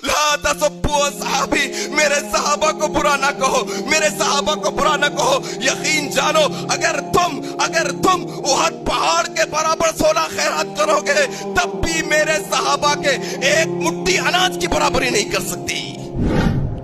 ला तसब्बु असहाबी, मेरे सहाबा को बुरा ना कहो, मेरे सहाबा को बुरा ना कहो। यकीन जानो अगर तुम उहद पहाड़ के बराबर 16 खैरात करोगे तब भी मेरे सहाबा के एक मुट्ठी अनाज की बराबरी नहीं कर सकती।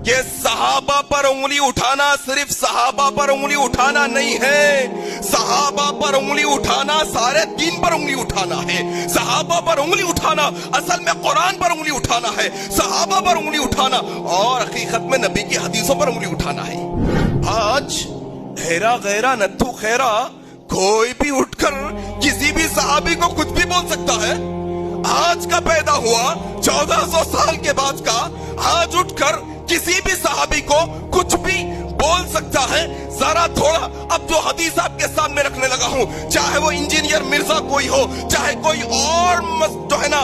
ये सहाबा पर उंगली उठाना सिर्फ सहाबा पर उंगली उठाना नहीं है, सहाबा पर उंगली उठाना सारे दीन पर उंगली उठाना है। सहाबा पर उंगली उठाना असल में कुरान पर उंगली उठाना है, सहाबा पर उंगली उठाना और हकीकत में नबी की हदीसों पर उंगली उठाना है। आज गैरा गैरा नत्थु खैरा कोई भी उठकर किसी भी सहाबी को कुछ भी बोल सकता है। आज का पैदा हुआ 1400 साल के बाद का आज उठकर किसी भी सहाबी को कुछ भी बोल सकता है। जरा थोड़ा अब जो हदीस आपके सामने रखने लगा हूं, चाहे वो इंजीनियर मिर्जा कोई हो, चाहे कोई और जो है ना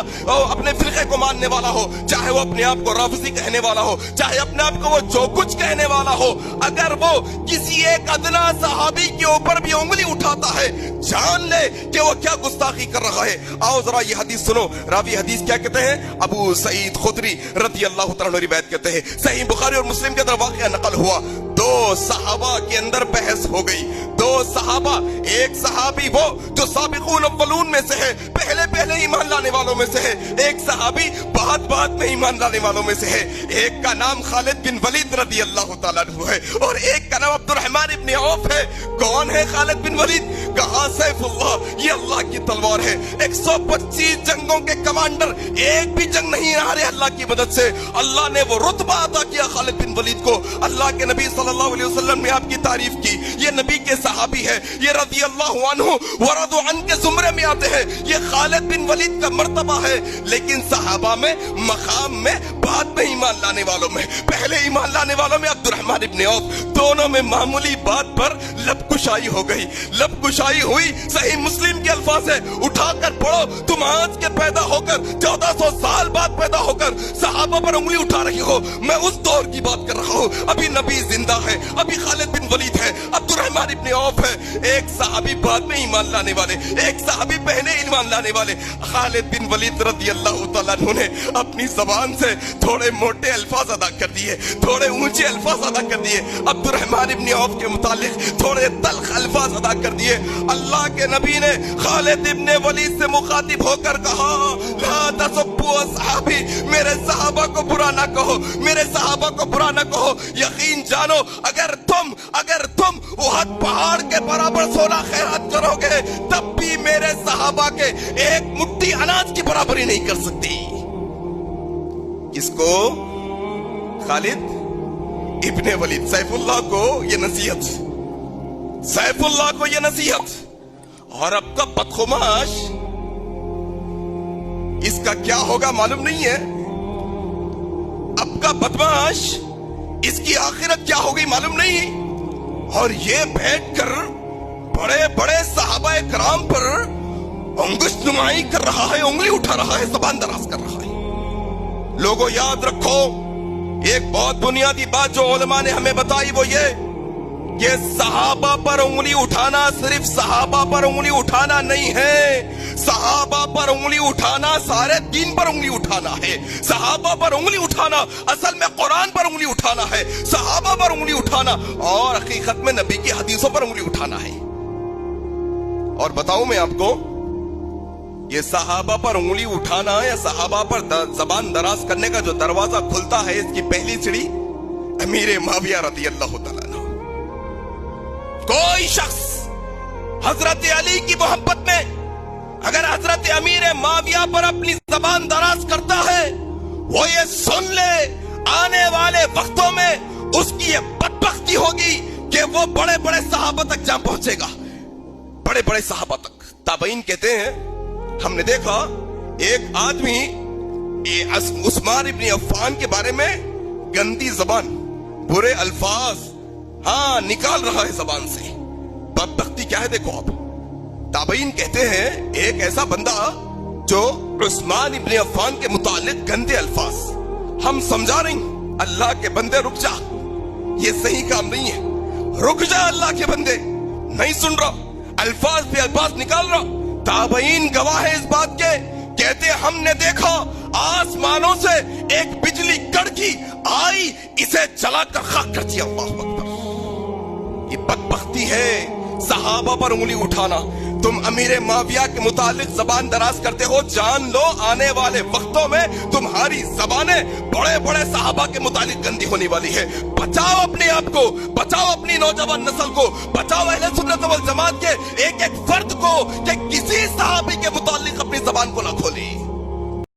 अपने फिरके को मानने वाला हो, चाहे वो अपने आप को राफिजी कहने वाला हो, चाहे अपने आप को वो जो कुछ कहने वाला हो, अगर वो किसी एक अदना सहाबी के ऊपर भी उंगली उठाता है, जान ले कि वो क्या गुस्ताखी कर रहा है। आओ जरा ये हदीस सुनो। रावी हदीस क्या कहते हैं? अबू सईद खुदरी रज़ी अल्लाह तआला अन्हु रिवायत कहते हैं, सही बुखारी और मुस्लिम के अंदर वाक़या नकल हुआ। दो सहाबा के अंदर बहस हो गई। दो सहाबा, एक सहाबी वो जो साबिक़ून अव्वलून में से है, पहले पहले ईमान लाने वालों में से है, एक सहाबी बाद बाद में ईमान लाने वालों में से है। एक का नाम खालिद बिन वलीद रज़ी अल्लाह तआला अन्हु है और एक का नाम अब्दुर्रहमान इब्न औफ है। कौन है खालिद बिन वलीद? कहा सैफुल्लाह, ये अल्लाह की तलवार है। 125 जंगों के कमांडर, एक भी जंग नहीं हारे अल्लाह की मदद से। अल्लाह ने वो रुतबा अता किया खालिद बिन वलीद को। अल्लाह के नबी सल्लल्लाहु अलैहि वसल्लम ने आपकी तारीफ की। ये नबी के सहाबी है, ये रज़ी अल्लाहु अन्हु व रज़ू अन के जुमरे में आते हैं। ये खालिद बिन वलीद का मर्तबा है। लेकिन सहाबा में, मकाम में, बाद में ईमान लाने वालों में, पहले ईमान लाने वालों में अब्दुर्रहमान इब्न औफ, दोनों में मामूली बात पर लबकुशाई हो गई। लबकुशाई हुई, सही मुस्लिम के अल्फाज है, उठाकर पढ़ो। तुम आज के पैदा होकर 1400 साल बाद पैदा होकर सहाबा पर उंगली उठा रही हो। मैं उस दौर की बात कर रहा हूँ। अभी नबी जिंदा है, अभी खालिद बिन वलीद है, अब्दुर्रहमान इब्न औफ है। एक सहाबी बाद में ईमान लाने वाले, एक सहाबी पहले ईमान लाने वाले। खालिद बिन वलीद रज़ी अल्लाह तआला अन्हु ने अपनी जबान से थोड़े मोटे अल्फाज अदा कर दिए, थोड़े ऊंचे अल्फाज अदा कर दिए। अब्दुर्रहमान इब्न औफ के मुतालिक थोड़े तल्ख अल्फाज अदा कर दिए। अल्लाह के नबी ने खालिद इब्न वलीद से मुखातिब होकर कहा, ला तसब्बु असहाबी, मेरे सहाबा को बुरा ना कहो, मेरे सहाबा को बुरा ना कहो। यकीन जानो अगर तुम उहद पहाड़ के बराबर 16 खैरात करोगे तब भी मेरे सहाबा के एक मुट्ठी अनाज की बराबरी नहीं कर सकती। किसको? खालिद इब्न वलीद। सैफुल्लाह को ये नसीहत, सैफुल्लाह को ये नसीहत। और अब का बदखुमाश, इसका क्या होगा मालूम नहीं है। अब का बदमाश, इसकी आखिरत क्या होगी मालूम नहीं। और ये बैठकर बड़े बड़े सहाबाए कराम पर अंगुष्ठ नुमाई कर रहा है, उंगली उठा रहा है, ज़बान दराज कर रहा है। लोगों याद रखो, एक बहुत बुनियादी बात जो उलमा ने हमें बताई वो ये सहाबा पर उंगली उठाना सिर्फ सहाबा पर उंगली उठाना नहीं है, सहाबा पर उंगली उठाना सारे दीन पर उंगली उठाना है। सहाबा पर उंगली उठाना असल में कुरान पर उंगली उठाना है, सहाबा पर उंगली उठाना और हकीकत में नबी की हदीसों पर उंगली उठाना है। और बताऊं मैं आपको, ये सहाबा पर उंगली उठाना या सहाबा पर जबान दराज करने का जो दरवाजा खुलता है, इसकी पहली सीढ़ी अमीर माविया रज़ी अल्लाह तआला अन्हु। कोई शख्स हजरत अली की मोहब्बत में अगर हजरत अमीर माविया पर अपनी जबान दराज करता है, वो ये सुन ले आने वाले वक्तों में उसकी ये बदबख्ती होगी कि वो बड़े बड़े सहाबा तक जा पहुंचेगा, बड़े बड़े सहाबा तक। ताबईन कहते हैं, हमने देखा एक आदमी उस्मान इब्न अफ़्फ़ान के बारे में गंदी जबान, बुरे अल्फाज निकाल रहा है जबान से। बदबख्ती क्या है देखो आप। ताबईन कहते हैं एक ऐसा बंदा जो उस्मान इब्न अफ़्फ़ान के मुतालिक गंदे अल्फाज हम समझा रही, अल्लाह के बंदे रुक जा, ये सही काम नहीं है, रुक जा अल्लाह के बंदे, नहीं सुन रहा, अल्फाज पे अल्फाज निकाल रहा। ताबईन गवाह है इस बात के, कहते हमने देखा आसमानों से एक बिजली اسے جلا کر خاک کر دیا. اللہ اکبر. یہ بدبختی ہے صحابہ پر انگلی اٹھانا. تم امیر معاویہ کے متعلق زبان دراز کرتے ہو، جان لو آنے والے وقتوں میں تمہاری زبانیں بڑے بڑے صحابہ کے متعلق گندی ہونے والی ہے. بچاؤ اپنے آپ کو، بچاؤ اپنی نوجوان نسل کو، بچاؤ اہل سنت والجماعت کے ایک ایک فرد کو کہ کسی صحابی کے متعلق اپنی زبان کو نہ کھولی.